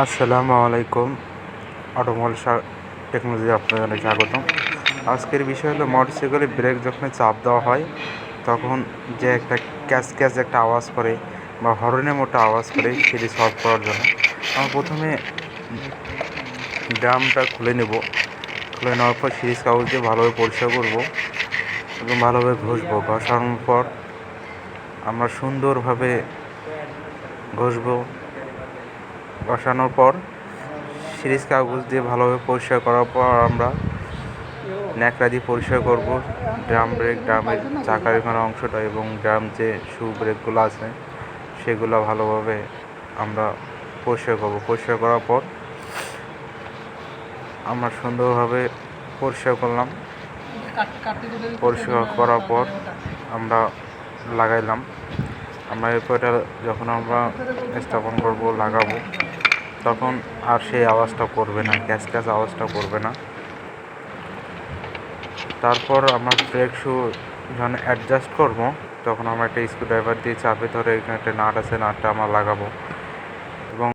আসসালামু আলাইকুম। Automobile technology আপনাদের অনেক স্বাগতম। আজকের বিষয় হলো মোটরসাইকেলে ব্রেক যখন চাপ দেওয়া হয় তখন যে একটা ক্যাচ ক্যাচ একটা আওয়াজ করে বা হর্নের মতো আওয়াজ করে সেটি সলভ করার জন্য আমরা প্রথমে ড্রামটা খুলে নেব। খুলে নেওয়ার পর সিরিজ কাগজ দিয়ে ভালোভাবে পরিষ্কার করব এবং ভালোভাবে ঘষবো। ঘষানোর পর আমরা সুন্দরভাবে ঘষবো। ঘষানোর পর সিরিজ কাগজ দিয়ে ভালোভাবে পরিষ্কার করার পর আমরা ন্যাকড়া দিয়ে পরিষ্কার করব ড্রাম ব্রেক, ড্রামের চাকার এখানে অংশটা এবং ড্রাম যে শু ব্রেকগুলো আছে সেগুলো ভালোভাবে আমরা পরিষ্কার করব। পরিষ্কার করার পর আমরা সুন্দরভাবে পরিষ্কার করলাম। পরিষ্কার করার পর আমরা লাগাইলাম। আমরা এরপর এটা যখন আমরা স্থাপন করব, লাগাবো, তখন আর সেই আওয়াজটা করবে না, ক্যাচ ক্যাচ আওয়াজটা করবে না। তারপর আমরা ব্রেক শু যখন অ্যাডজাস্ট করব তখন আমরা একটা স্ক্রুড্রাইভার দিয়ে চাপে ধরে এখানে একটা নাট আছে, নাটটা আমরা লাগাবো।